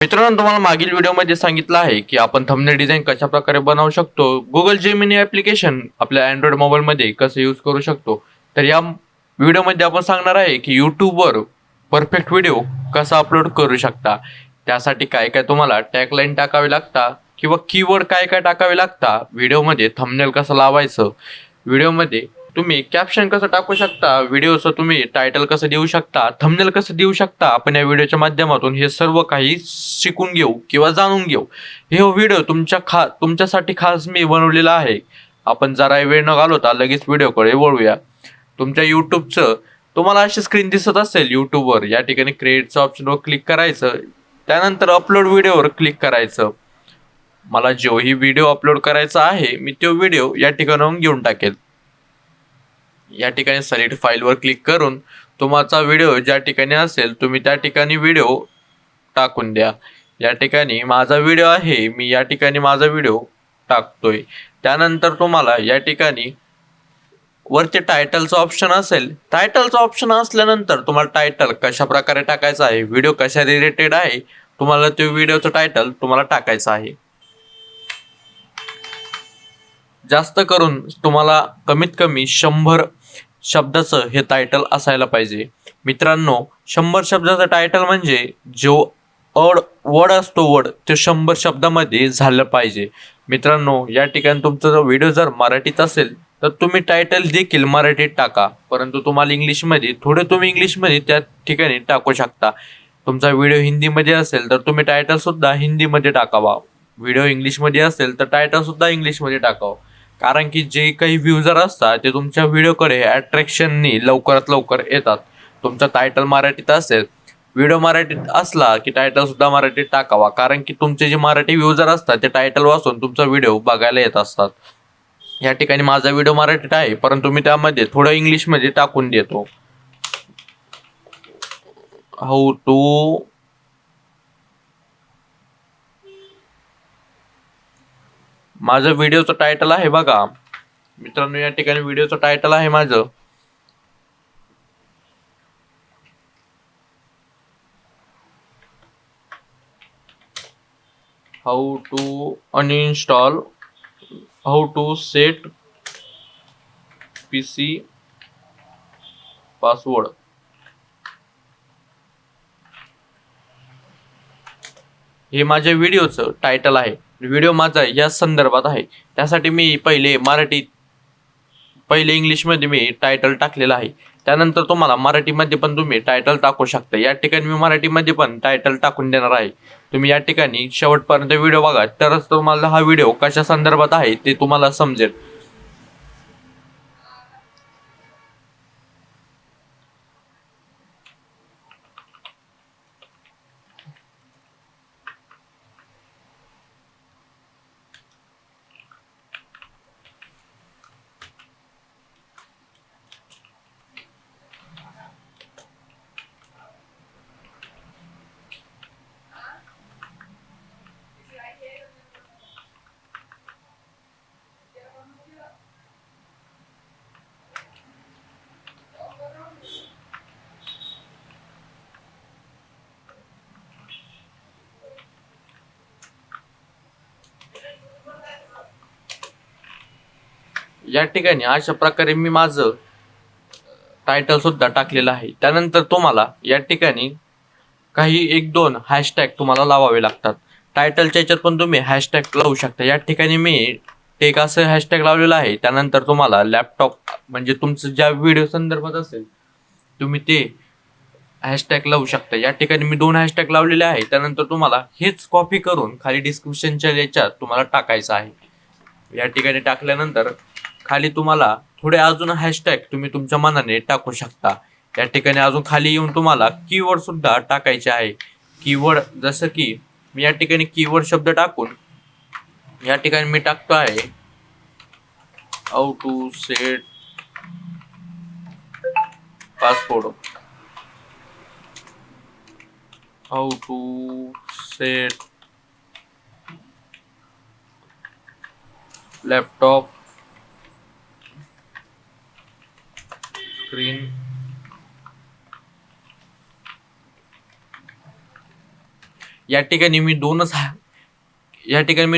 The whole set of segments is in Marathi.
मित्रांनो, तुम्हाला मागील व्हिडिओमध्ये सांगितलं आहे की आपण थंबनेल डिझाईन कशा प्रकारे बनवू शकतो, गुगल जेमिनी ॲप्लिकेशन आपल्या अँड्रॉइड मोबाईलमध्ये कसं यूज करू शकतो. तर या व्हिडिओमध्ये आपण सांगणार आहे की यूट्यूबवर परफेक्ट व्हिडिओ कसा अपलोड करू शकता. त्यासाठी काय काय तुम्हाला टॅगलाईन टाकावे लागता किंवा कीवर्ड काय काय टाकावे लागता, व्हिडिओमध्ये थंबनेल कसं लावायचं, व्हिडिओमध्ये तुम्ही कॅप्शन कसं टाकू शकता, व्हिडिओचं तुम्ही टायटल कसं देऊ शकता, थंबनेल कसं देऊ शकता. आपण या व्हिडिओच्या माध्यमातून हे सर्व काही शिकून घेऊ किंवा जाणून घेऊ. हे व्हिडिओ तुमच्यासाठी खास मी बनवलेला आहे. आपण जरा वेळ न घालवता लगेच व्हिडिओकडे वळूया. तुमच्या यूट्यूबचं तुम्हाला अशी स्क्रीन दिसत असेल यूट्यूबवर, या ठिकाणी क्रिएटचं ऑप्शनवर क्लिक करायचं. त्यानंतर अपलोड व्हिडिओवर क्लिक करायचं. मला जोही व्हिडिओ अपलोड करायचा आहे मी तो व्हिडिओ या ठिकाणाहून घेऊन टाकेल. या ठिकाणी सिलेक्ट फाईलवर क्लिक करून तुमचा व्हिडिओ ज्या ठिकाणी असेल तुम्ही त्या ठिकाणी व्हिडिओ टाकून द्या. या ठिकाणी माझा व्हिडिओ आहे, मी या ठिकाणी माझा व्हिडिओ टाकतोय. त्यानंतर तुम्हाला या ठिकाणी वरती टायटलचं ऑप्शन असेल. टायटलचं ऑप्शन असल्यानंतर तुम्हाला टायटल कशा प्रकारे टाकायचं आहे, व्हिडिओ कशा रिलेटेड आहे, तुम्हाला ते व्हिडिओचं टायटल तुम्हाला टाकायचं आहे. जास्त करून तुम्हाला कमीत कमी 100 शब्दाचं हे टायटल असायला पाहिजे. मित्रांनो, 100 शब्दाचं टायटल म्हणजे जो वर्ड असतो, वर्ड ते 100 शब्दामध्ये झालं पाहिजे. मित्रांनो, या ठिकाणी तुमचा जो व्हिडिओ जर मराठीत असेल तर तुम्ही टायटल देखील मराठीत टाका, परंतु तुम्हाला इंग्लिशमध्ये तुम्ही इंग्लिशमध्ये त्या ठिकाणी टाकू शकता. तुमचा व्हिडिओ हिंदीमध्ये असेल तर तुम्ही टायटलसुद्धा हिंदीमध्ये टाकावा. व्हिडिओ इंग्लिशमध्ये असेल तर टायटलसुद्धा इंग्लिशमध्ये टाकावं. कारण की जे काही व्ह्यूजर असतात ते तुमच्या व्हिडिओकडे अट्रॅक्शननी लवकरात लवकर येतात. तुमचा टायटल मराठीत असेल, व्हिडिओ मराठीत असला की टायटलसुद्धा मराठीत टाकावा. कारण की तुमचे जे मराठी व्ह्यूजर असतात ते टायटल वाचून तुमचा व्हिडिओ बघायला येत असतात. या ठिकाणी माझा व्हिडिओ मराठीत आहे, परंतु मी त्यामध्ये थोडं इंग्लिशमध्ये टाकून देतो. हाऊ टू माझं व्हिडिओचं टायटल आहे बघा मित्रांनो, या ठिकाणी व्हिडिओचं टायटल आहे माझं how to uninstall, how to set PC password. हे माझ्या व्हिडिओचं टायटल आहे. व्हिडिओ माझा या संदर्भात आहे. त्यासाठी मी पहिले इंग्लिशमध्ये मी टायटल टाकलेलं आहे. त्यानंतर तुम्हाला मराठीमध्ये पण तुम्ही टायटल टाकू शकता. या ठिकाणी मी मराठीमध्ये पण टायटल टाकून देणार आहे. तुम्ही या ठिकाणी शेवटपर्यंत व्हिडिओ बघा, तरच तुम्हाला हा व्हिडिओ कशा संदर्भात आहे ते तुम्हाला समजेल. या ठिकाणी अशा प्रकारे मी माझं टायटल सुद्धा टाकलेलं आहे. त्यानंतर तुम्हाला या ठिकाणी काही 1-2 हॅशटॅग तुम्हाला लावावे लागतात. टायटलच्या याच्यात पण तुम्ही हॅशटॅग लावू शकता. या ठिकाणी मी टेक असं हॅशटॅग लावलेलं आहे. त्यानंतर तुम्हाला लॅपटॉप म्हणजे तुमचं ज्या व्हिडिओ संदर्भात असेल तुम्ही ते हॅशटॅग लावू शकता. या ठिकाणी मी 2 हॅशटॅग लावलेले आहे. त्यानंतर तुम्हाला हेच कॉपी करून खाली डिस्क्रिप्शनच्या याच्यात तुम्हाला टाकायचं आहे. या ठिकाणी टाकल्यानंतर खाली तुम्हाला थोडे अजून हॅशटॅग तुम्ही तुमच्या मनाने टाकू शकता. या ठिकाणी अजून खाली येऊन तुम्हाला कीवर्ड सुद्धा टाकायचे आहे. कीवर्ड जसं की मी या ठिकाणी कीवर्ड शब्द टाकून या ठिकाणी मी टाकतो आहे how to set password, how to set laptop screen या ठिकाणी मी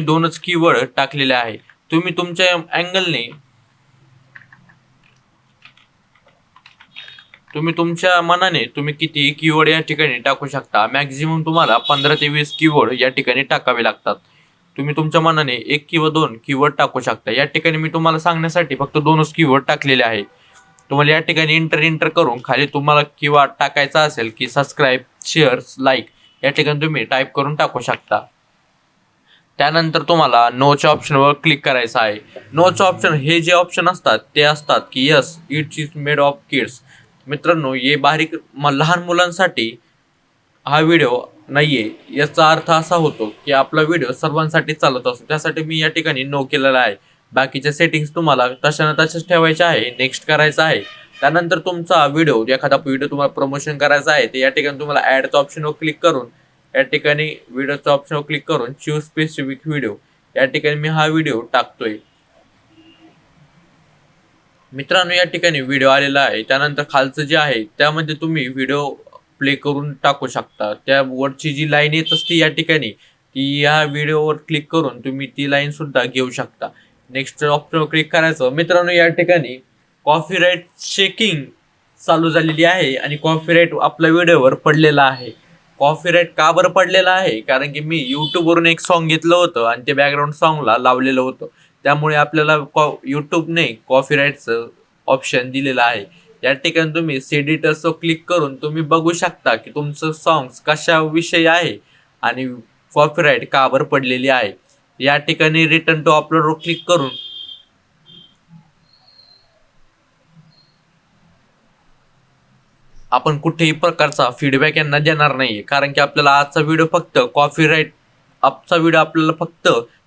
दोनच कीवर्ड टाकलेले आहे. तुम्ही तुमच्या अँगलने तुम्ही तुमच्या मनाने तुम्ही किती कीवर्ड या ठिकाणी टाकू शकता. मॅक्झिमम तुम्हाला 15 ते 20 कीवर्ड या ठिकाणी टाकावे लागतात. तुम्ही तुमच्या मनाने 1 किंवा 2 कीवर्ड टाकू शकता. या ठिकाणी मी तुम्हाला सांगण्यासाठी फक्त 2च कीवर्ड टाकलेले आहे. तुम्हाला या ठिकाणी इंटर करून खाली तुम्हाला कीवर्ड टाकायचा असेल की सबस्क्राईब, शेअर, लाईक या ठिकाणी तुम्ही टाईप करून टाकू शकता. त्यानंतर तुम्हाला नोच्या ऑप्शनवर क्लिक करायचं आहे. नोचं ऑप्शन हे जे ऑप्शन असतात ते असतात की yes it's is made of kids. मित्रांनो, हे लहान मुलांसाठी हा व्हिडिओ नाही आहे. याचा अर्थ असा होतो की आपला व्हिडिओ सर्वांसाठी चालत असतो. त्यासाठी मी या ठिकाणी नो केलेला आहे. बाकीच्या सेटिंग्स तुम्हाला तशाने तशाच ठेवायच्या आहे. नेक्स्ट करायचं आहे. त्यानंतर तुमचा एखादा व्हिडिओ तुम्हाला प्रमोशन करायचा आहे, ते या ठिकाणी तुम्हाला ॲडचं ऑप्शनवर क्लिक करून या ठिकाणी व्हिडिओच्या ऑप्शनवर क्लिक करून चूज स्पेसिफिक व्हिडिओ या ठिकाणी मी हा व्हिडिओ टाकतोय. मित्रांनो, या ठिकाणी व्हिडिओ आलेला आहे. त्यानंतर खालचं जे आहे त्यामध्ये तुम्ही व्हिडिओ प्ले करून टाकू शकता. त्या वरची जी लाईन येत असते या ठिकाणी ती या व्हिडिओवर क्लिक करून तुम्ही ती लाईन सुद्धा घेऊ शकता. नेक्स्ट ऑप्शनवर क्लिक करायचं. मित्रांनो, या ठिकाणी कॉपीराईट चेकिंग चालू झालेली आहे आणि कॉपीराईट आपल्या व्हिडिओवर पडलेला आहे. कॉपीराईट का बरं पडलेला आहे? कारण की मी यूट्यूबवरून एक सॉन्ग घेतलं होतं आणि ते बॅकग्राऊंड सॉन्गला लावलेलं होतं. त्यामुळे आपल्याला यूट्यूबने कॉपीराईटचं ऑप्शन दिलेलं आहे. या ठिकाणी तुम्ही एडिटर्सवर क्लिक करून तुम्ही बघू शकता की तुमचं सॉंग्स कशाविषयी आहे आणि कॉपीराईट का बरं पडलेली आहे. या ठिकाणी रिटर्न टू अपलोडवर क्लिक करून आपण कुठेही प्रकारचा फीडबॅक यांना देणार नाही. कारण की आपल्याला आजचा व्हिडिओ फक्त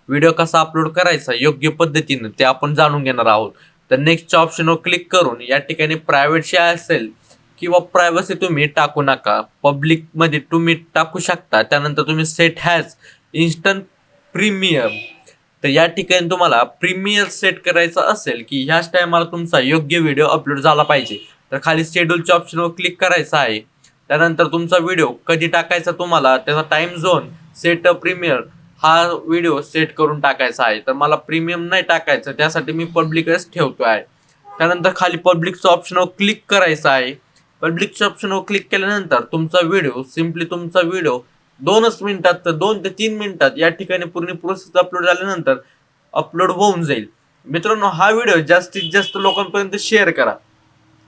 व्हिडिओ कसा अपलोड करायचा योग्य पद्धतीनं ते आपण जाणून घेणार आहोत. तर नेक्स्टच्या ऑप्शनवर क्लिक करून या ठिकाणी प्रायव्हेटशी असेल किंवा प्रायव्हसी तुम्ही टाकू नका. पब्लिकमध्ये तुम्ही टाकू शकता. त्यानंतर तुम्ही सेट हॅज इन्स्टंट प्रीमियम. तर या ठिकाणी तुम्हाला प्रीमियम सेट करायचं असेल की ह्याच टायमाला तुमचा योग्य व्हिडिओ अपलोड झाला पाहिजे, तर खाली शेड्यूलच्या ऑप्शनवर क्लिक करायचं आहे. त्यानंतर तुमचा व्हिडिओ कधी टाकायचा तुम्हाला त्याचा टाइम झोन सेट प्रीमियम हा व्हिडिओ सेट करून टाकायचा आहे. तर मला प्रीमियम नाही टाकायचं, त्यासाठी मी पब्लिकच ठेवतो आहे. त्यानंतर खाली पब्लिकचं ऑप्शनवर क्लिक करायचं आहे. पब्लिकच्या ऑप्शनवर क्लिक केल्यानंतर तुमचा व्हिडिओ 2 मिनिटात तर 2 ते 3 मिनिटात या ठिकाणी पूर्ण प्रोसेस अपलोड झाल्यानंतर अपलोड होऊन जाईल. मित्रांनो, हा व्हिडिओ जास्तीत जास्त लोकांपर्यंत शेअर करा.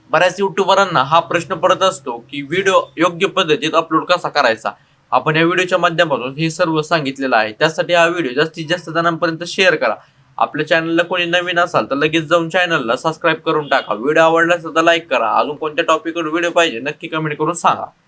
बऱ्याच युट्यूबरांना हा प्रश्न पडत असतो की व्हिडिओ योग्य पद्धतीत अपलोड कसा करायचा. आपण या व्हिडिओच्या माध्यमातून हे सर्व सांगितलेलं आहे. त्यासाठी हा व्हिडिओ जास्तीत जास्त जणांपर्यंत शेअर करा. आपल्या चॅनलला कोणी नवीन असाल तर लगेच जाऊन चॅनलला सबस्क्राईब करून टाका. व्हिडिओ आवडला तर लाईक करा. अजून कोणत्या टॉपिकवर व्हिडिओ पाहिजे नक्की कमेंट करून सांगा.